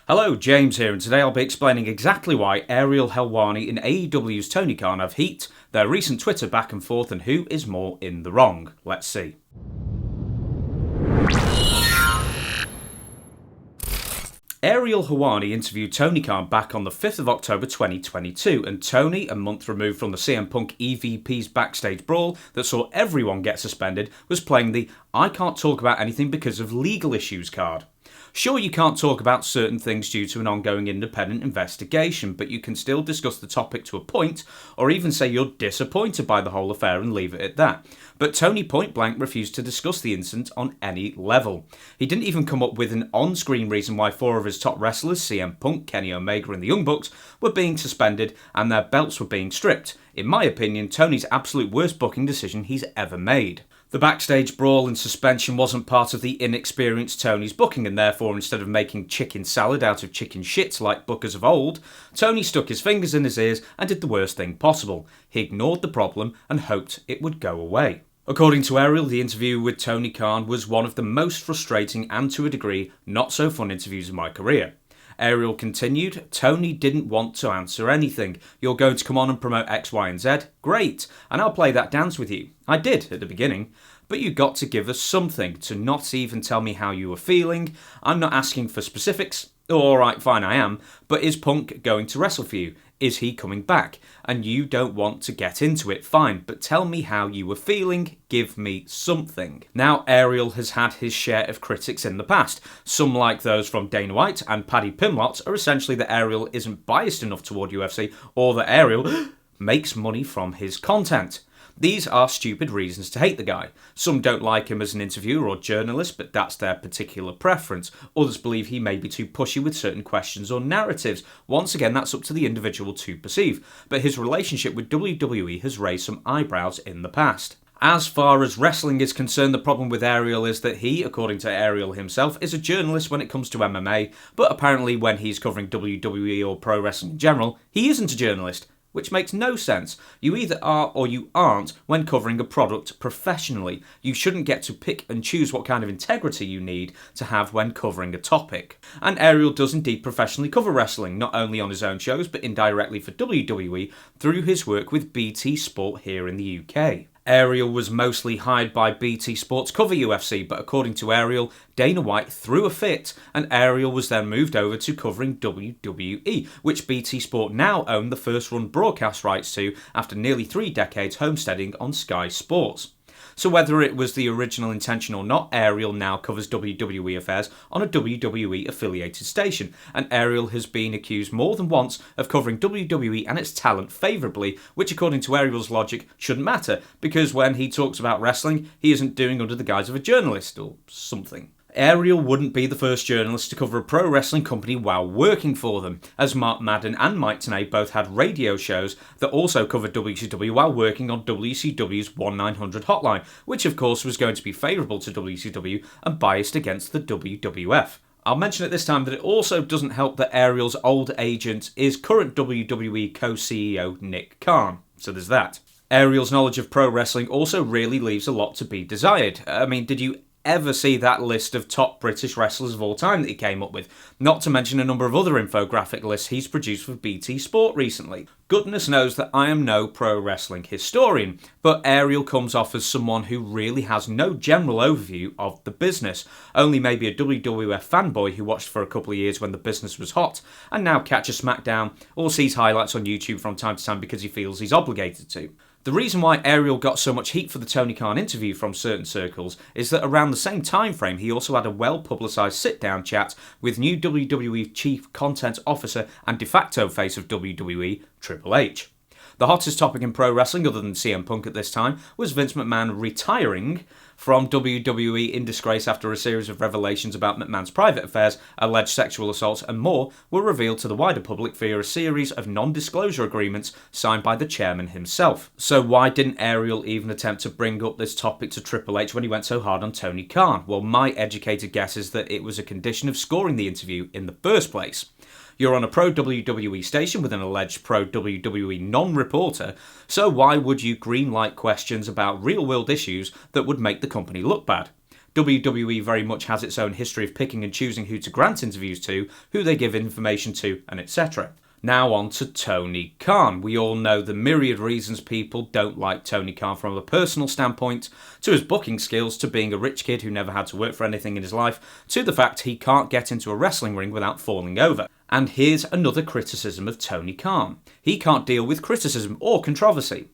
Hello, James here, and today I'll be explaining exactly why Ariel Helwani and AEW's Tony Khan have heat, their recent Twitter back and forth, and who is more in the wrong. Let's see. Ariel Helwani interviewed Tony Khan back on the 5th of October 2022, and Tony, a month removed from the CM Punk EVP's backstage brawl that saw everyone get suspended, was playing the "I can't talk about anything because of legal issues" card. Sure, you can't talk about certain things due to an ongoing independent investigation, but you can still discuss the topic to a point, or even say you're disappointed by the whole affair and leave it at that. But Tony point blank refused to discuss the incident on any level. He didn't even come up with an on-screen reason why four of his top wrestlers, CM Punk, Kenny Omega and the Young Bucks, were being suspended and their belts were being stripped. In my opinion, Tony's absolute worst booking decision he's ever made. The backstage brawl and suspension wasn't part of the inexperienced Tony's booking, and therefore instead of making chicken salad out of chicken shit like bookers of old, Tony stuck his fingers in his ears and did the worst thing possible. He ignored the problem and hoped it would go away. According to Ariel, the interview with Tony Khan was one of the most frustrating and, to a degree, not so fun interviews of my career. Ariel continued, "Tony didn't want to answer anything. You're going to come on and promote X, Y and Z? Great, and I'll play that dance with you. I did at the beginning. But you got to give us something, to not even tell me how you were feeling. I'm not asking for specifics. Alright, fine, I am. But is Punk going to wrestle for you? Is he coming back? And you don't want to get into it, fine, but tell me how you were feeling, give me something." Now, Ariel has had his share of critics in the past. Some, like those from Dana White and Paddy Pimblott, are essentially that Ariel isn't biased enough toward UFC, or that Ariel makes money from his content. These are stupid reasons to hate the guy. Some don't like him as an interviewer or journalist, but that's their particular preference. Others believe he may be too pushy with certain questions or narratives. Once again, that's up to the individual to perceive. But his relationship with WWE has raised some eyebrows in the past. As far as wrestling is concerned, the problem with Ariel is that he, according to Ariel himself, is a journalist when it comes to MMA, but apparently when he's covering WWE or pro wrestling in general, he isn't a journalist. Which makes no sense. You either are or you aren't when covering a product professionally. You shouldn't get to pick and choose what kind of integrity you need to have when covering a topic. And Ariel does indeed professionally cover wrestling, not only on his own shows but indirectly for WWE through his work with BT Sport here in the UK. Ariel was mostly hired by BT Sport to cover UFC, but according to Ariel, Dana White threw a fit, and Ariel was then moved over to covering WWE, which BT Sport now own the first-run broadcast rights to after nearly 3 decades homesteading on Sky Sports. So whether it was the original intention or not, Ariel now covers WWE affairs on a WWE-affiliated station, and Ariel has been accused more than once of covering WWE and its talent favourably, which according to Ariel's logic shouldn't matter, because when he talks about wrestling, he isn't doing under the guise of a journalist or something. Ariel wouldn't be the first journalist to cover a pro wrestling company while working for them, as Mark Madden and Mike Tenay both had radio shows that also covered WCW while working on WCW's 1-900 hotline, which of course was going to be favourable to WCW and biased against the WWF. I'll mention at this time that it also doesn't help that Ariel's old agent is current WWE co-CEO Nick Khan, so there's that. Ariel's knowledge of pro wrestling also really leaves a lot to be desired. I mean, did you ever see that list of top British wrestlers of all time that he came up with? Not to mention a number of other infographic lists he's produced for BT Sport recently. Goodness knows that I am no pro wrestling historian, but Ariel comes off as someone who really has no general overview of the business, only maybe a WWF fanboy who watched for a couple of years when the business was hot, and now catches SmackDown or sees highlights on YouTube from time to time because he feels he's obligated to. The reason why Ariel got so much heat for the Tony Khan interview from certain circles is that around the same time frame he also had a well-publicised sit-down chat with new WWE Chief Content Officer and de facto face of WWE, Triple H. The hottest topic in pro wrestling, other than CM Punk at this time, was Vince McMahon retiring from WWE in disgrace after a series of revelations about McMahon's private affairs, alleged sexual assaults and more were revealed to the wider public via a series of non-disclosure agreements signed by the chairman himself. So why didn't Ariel even attempt to bring up this topic to Triple H when he went so hard on Tony Khan? Well, my educated guess is that it was a condition of scoring the interview in the first place. You're on a pro-WWE station with an alleged pro-WWE non-reporter, so why would you greenlight questions about real-world issues that would make the company look bad? WWE very much has its own history of picking and choosing who to grant interviews to, who they give information to, and etc. Now on to Tony Khan. We all know the myriad reasons people don't like Tony Khan, from a personal standpoint, to his booking skills, to being a rich kid who never had to work for anything in his life, to the fact he can't get into a wrestling ring without falling over. And here's another criticism of Tony Khan. He can't deal with criticism or controversy.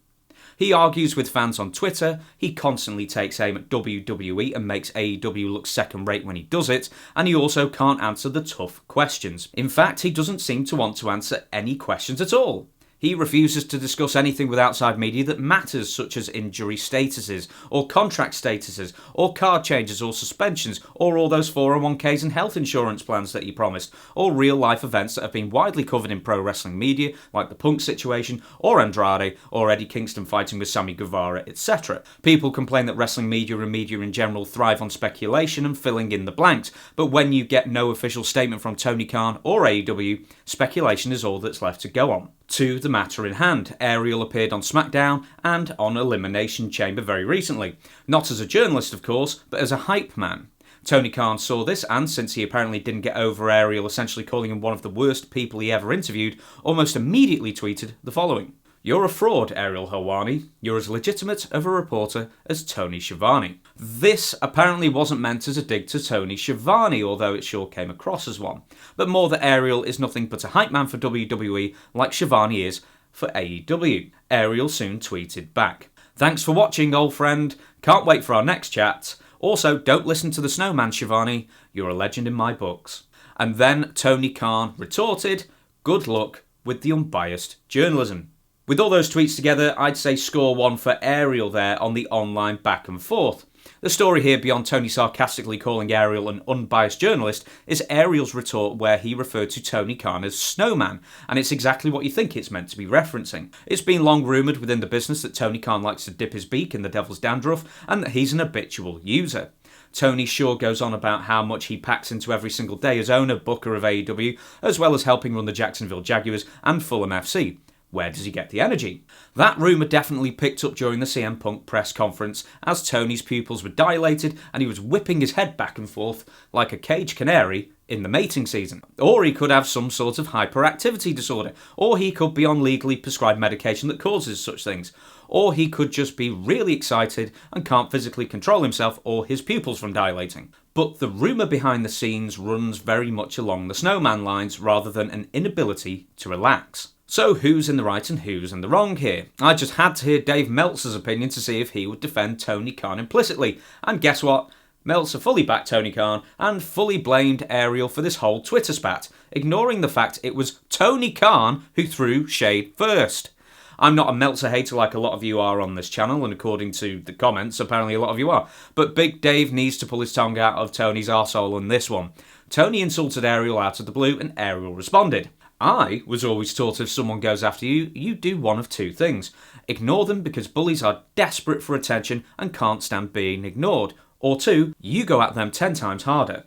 He argues with fans on Twitter, he constantly takes aim at WWE and makes AEW look second-rate when he does it, and he also can't answer the tough questions. In fact, he doesn't seem to want to answer any questions at all. He refuses to discuss anything with outside media that matters, such as injury statuses, or contract statuses, or card changes or suspensions, or all those 401ks and health insurance plans that he promised, or real-life events that have been widely covered in pro wrestling media, like the Punk situation, or Andrade, or Eddie Kingston fighting with Sammy Guevara, etc. People complain that wrestling media and media in general thrive on speculation and filling in the blanks, but when you get no official statement from Tony Khan or AEW, speculation is all that's left to go on. To the matter in hand, Ariel appeared on SmackDown and on Elimination Chamber very recently. Not as a journalist, of course, but as a hype man. Tony Khan saw this, and since he apparently didn't get over Ariel essentially calling him one of the worst people he ever interviewed, almost immediately tweeted the following: "You're a fraud, Ariel Helwani. You're as legitimate of a reporter as Tony Schiavone." This apparently wasn't meant as a dig to Tony Schiavone, although it sure came across as one, but more that Ariel is nothing but a hype man for WWE like Schiavone is for AEW. Ariel soon tweeted back: "Thanks for watching, old friend. Can't wait for our next chat. Also, don't listen to the snowman, Schiavone. You're a legend in my books." And then Tony Khan retorted, "Good luck with the unbiased journalism." With all those tweets together, I'd say score one for Ariel there on the online back and forth. The story here, beyond Tony sarcastically calling Ariel an unbiased journalist, is Ariel's retort where he referred to Tony Khan as Snowman, and it's exactly what you think it's meant to be referencing. It's been long rumoured within the business that Tony Khan likes to dip his beak in the devil's dandruff, and that he's an habitual user. Tony sure goes on about how much he packs into every single day as owner, booker of AEW, as well as helping run the Jacksonville Jaguars and Fulham FC. Where does he get the energy? That rumour definitely picked up during the CM Punk press conference, as Tony's pupils were dilated and he was whipping his head back and forth like a caged canary in the mating season. Or he could have some sort of hyperactivity disorder, or he could be on legally prescribed medication that causes such things, or he could just be really excited and can't physically control himself or his pupils from dilating. But the rumour behind the scenes runs very much along the snowman lines rather than an inability to relax. So who's in the right and who's in the wrong here? I just had to hear Dave Meltzer's opinion to see if he would defend Tony Khan implicitly, and guess what? Meltzer fully backed Tony Khan and fully blamed Ariel for this whole Twitter spat, ignoring the fact it was Tony Khan who threw shade first. I'm not a Meltzer hater like a lot of you are on this channel, and according to the comments, apparently a lot of you are. But Big Dave needs to pull his tongue out of Tony's arsehole on this one. Tony insulted Ariel out of the blue, and Ariel responded. I was always taught if someone goes after you, you do one of two things. Ignore them because bullies are desperate for attention and can't stand being ignored. Or two, you go at them 10 times harder.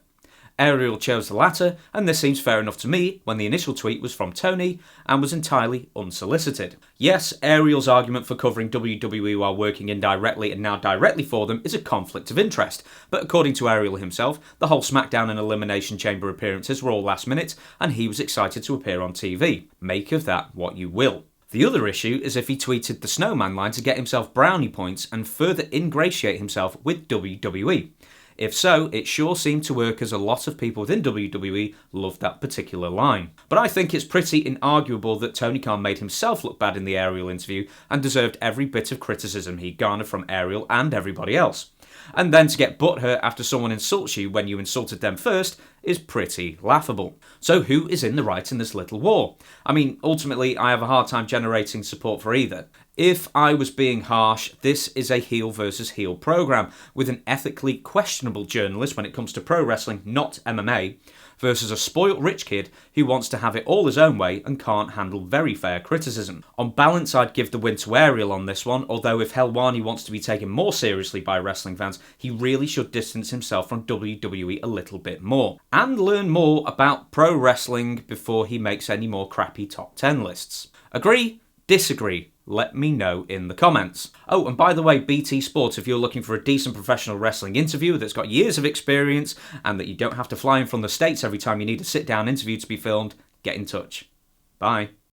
Ariel chose the latter, and this seems fair enough to me when the initial tweet was from Tony and was entirely unsolicited. Yes, Ariel's argument for covering WWE while working indirectly and now directly for them is a conflict of interest, but according to Ariel himself, the whole SmackDown and Elimination Chamber appearances were all last minute, and he was excited to appear on TV. Make of that what you will. The other issue is if he tweeted the snowman line to get himself brownie points and further ingratiate himself with WWE. If so, it sure seemed to work, as a lot of people within WWE loved that particular line. But I think it's pretty inarguable that Tony Khan made himself look bad in the Ariel interview and deserved every bit of criticism he garnered from Ariel and everybody else. And then to get butthurt after someone insults you when you insulted them first is pretty laughable. So who is in the right in this little war? I mean, ultimately, I have a hard time generating support for either. If I was being harsh, this is a heel versus heel program, with an ethically questionable journalist when it comes to pro wrestling, not MMA, versus a spoilt rich kid who wants to have it all his own way and can't handle very fair criticism. On balance, I'd give the win to Ariel on this one, although if Helwani wants to be taken more seriously by wrestling fans, he really should distance himself from WWE a little bit more, and learn more about pro wrestling before he makes any more crappy top 10 lists. Agree? Disagree? Let me know in the comments. Oh, and by the way, BT Sports, if you're looking for a decent professional wrestling interviewer that's got years of experience and that you don't have to fly in from the States every time you need a sit-down interview to be filmed, get in touch. Bye.